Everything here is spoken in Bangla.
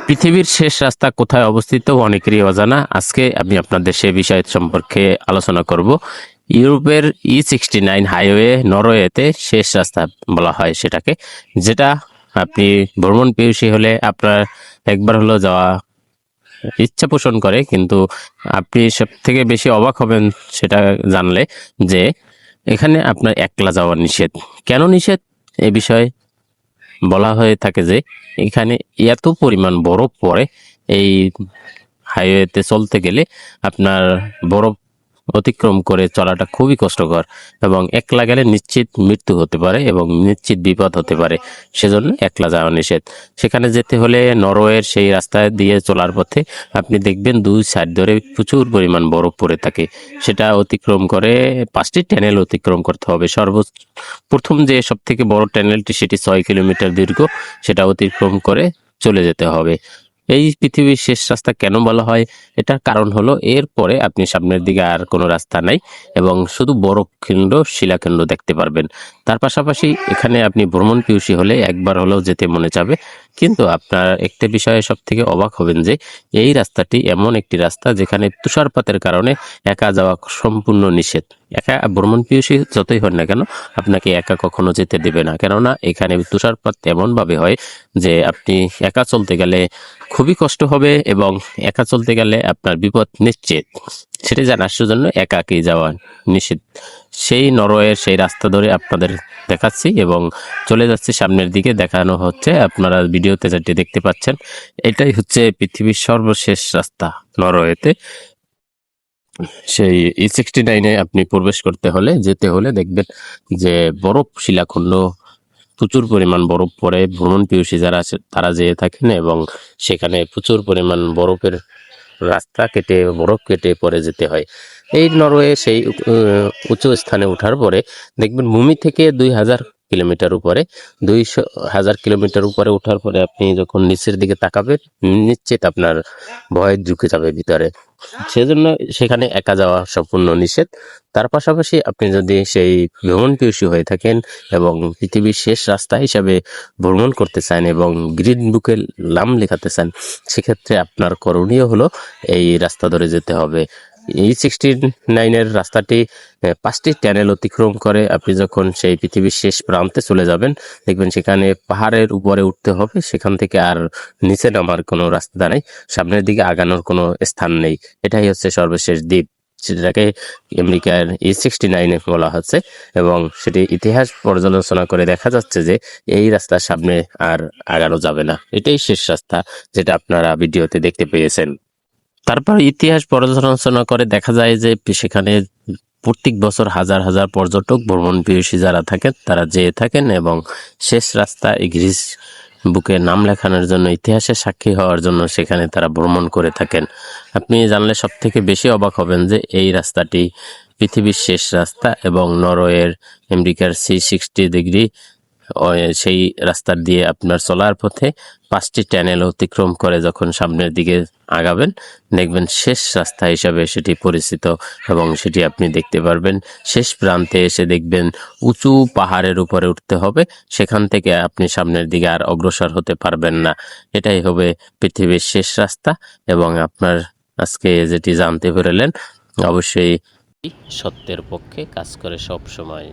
পৃথিবীর শেষ রাস্তা কোথায় অবস্থিত অনেকেরই অজানা। আজকে আমি আপনাদের সে বিষয় সম্পর্কে আলোচনা করব। ইউরোপের E69 হাইওয়ে নরওয়েতে শেষ রাস্তা বলা হয় সেটাকে, যেটা আপনি ভ্রমণ পিয়সী হলে আপনার একবার হলো যাওয়া ইচ্ছা পোষণ করে, কিন্তু আপনি সব থেকে বেশি অবাক হবেন সেটা জানলে যে এখানে আপনার একলা যাওয়া নিষেধ। কেন নিষেধ? এ বিষয়ে বলা হয়ে থাকে যে এখানে এত পরিমাণ বরফ পড়ে, এই হাইওয়েতে চলতে গেলে আপনার বরফ অতিক্রম করে চলাটা খুবই কষ্টকর এবং একলা গেলে নিশ্চিত মৃত্যু হতে পারে এবং নিশ্চিত বিপদ হতে পারে। সেজন্য একলা যাওয়া নিষেধ। সেখানে যেতে হলে নরওয়ের সেই রাস্তায় দিয়ে চলার পথে আপনি দেখবেন দুই সাইড ধরে প্রচুর পরিমাণ বরফ পড়ে থাকে। সেটা অতিক্রম করে 5টি টানেল অতিক্রম করতে হবে। প্রথম যে সব থেকে বড় টানেলটি সেটি 6 কিলোমিটার দীর্ঘ, সেটা অতিক্রম করে চলে যেতে হবে। এই পৃথিবীর শেষ রাস্তা কেন বলা হয়? এটার কারণ হলো এরপরে আপনি সামনের দিকে আর কোনো রাস্তা নাই এবং শুধু বরফখণ্ড শিলাখণ্ড দেখতে পারবেন। তার পাশাপাশি এখানে আপনি ভ্রমণ পিয়সী হলে একবার হলেও যেতে মনে চাবে। কিন্তু আপনার একটা বিষয়ে সব থেকে অবাক হবেন যে এই রাস্তাটি এমন একটি রাস্তা যেখানে তুষারপাতের কারণে একা যাওয়া সম্পূর্ণ নিষেধ। একা ভ্রমণ পিয়সী যতই হন না কেন, আপনাকে একা কখনো যেতে দেবে না, কেননা এখানে তুষারপাত এমনভাবে হয় যে আপনি একা চলতে গেলে খুবই কষ্ট হবে এবং একা চলতে গেলে আপনার বিপদ নিশ্চিত। সেটা জানার জন্য একাকী যাওয়া নিষেধ। সেই নরওয়ের সেই রাস্তা ধরে আপনাদের দেখাচ্ছি এবং চলে যাচ্ছি সামনের দিকে। দেখানো হচ্ছে, আপনারা ভিডিওতে যেটি দেখতে পাচ্ছেন, এটাই হচ্ছে পৃথিবীর সর্বশেষ রাস্তা নরওয়েতে। সেই E69 আপনি প্রবেশ করতে হলে যেতে হলে দেখবেন যে বরফ শিলাখণ্ড, প্রচুর পরিমাণ বরফ পড়ে। ভ্রমণ পিয়সী যারা আছে তারা যেয়ে থাকেন এবং সেখানে প্রচুর পরিমাণ বরফের রাস্তা কেটে বরফ কেটে পরে যেতে হয়। এই নরওয়ে সেই উঁচু স্থানে ওঠার পরে দেখবেন ভূমি থেকে 2000 কিলোমিটার উপরে, 2000 কিলোমিটার উপরে ওঠার পরে আপনি যখন নিচের দিকে তাকাবেন নিশ্চিত আপনার ভয় ঢুকে যাবে ভিতরে। সেজন্য সেখানে একা যাওয়া সম্পূর্ণ নিষেধ। তার পাশাপাশি আপনি যদি সেই ভ্রমণ পিয়সী হয়ে থাকেন এবং পৃথিবীর শেষ রাস্তা হিসাবে ভ্রমণ করতে চান এবং গ্রিন বুকে নাম লেখাতে চান, সেক্ষেত্রে আপনার করণীয় হলো এই রাস্তা ধরে যেতে হবে। E69 রাস্তাটি 5টি টানেল অতিক্রম করে আপনি যখন সেই পৃথিবীর শেষ প্রান্তে চলে যাবেন, দেখবেন সেখানে পাহাড়ের উপরে উঠতে হবে। সেখান থেকে আর নিচে নামার কোনো রাস্তা নেই, সামনের দিকে আগানোর কোনো স্থান নেই। এটাই হচ্ছে সর্বশেষ দ্বীপ, যেটাকে আমেরিকার E69 বলা হচ্ছে। এবং সেটি ইতিহাস পর্যালোচনা করে দেখা যাচ্ছে যে এই রাস্তার সামনে আর আগানো যাবে না। এটাই শেষ রাস্তা, যেটা আপনারা ভিডিওতে দেখতে পেয়েছেন। তারপর ইতিহাস পর্যালোচনা করে দেখা যায় যে সেখানে প্রত্যেক বছর হাজার হাজার পর্যটক ভ্রমণ পিয়সী যারা থাকেন তারা যেয়ে থাকেন এবং শেষ রাস্তা গ্রিস বুকে নাম লেখানোর জন্য, ইতিহাসের সাক্ষী হওয়ার জন্য সেখানে তারা ভ্রমণ করে থাকেন। আপনি জানলে সব থেকে বেশি অবাক হবেন যে এই রাস্তাটি পৃথিবীর শেষ রাস্তা এবং নরওয়ের আমেরিকার C60 সেই রাস্তার দিয়ে আপনার চলার পথে 5টি টানেল অতিক্রম করে যখন সামনের দিকে আগাবেন, দেখবেন শেষ রাস্তা হিসাবে সেটি পরিচিত এবং সেটি আপনি দেখতে পারবেন। শেষ প্রান্তে এসে দেখবেন উঁচু পাহাড়ের উপরে উঠতে হবে, সেখান থেকে আপনি সামনের দিকে আর অগ্রসর হতে পারবেন না। এটাই হবে পৃথিবীর শেষ রাস্তা। এবং আপনার আজকে যেটি জানতে পেরেলেন, অবশ্যই সত্যের পক্ষে কাজ করে সব সময়।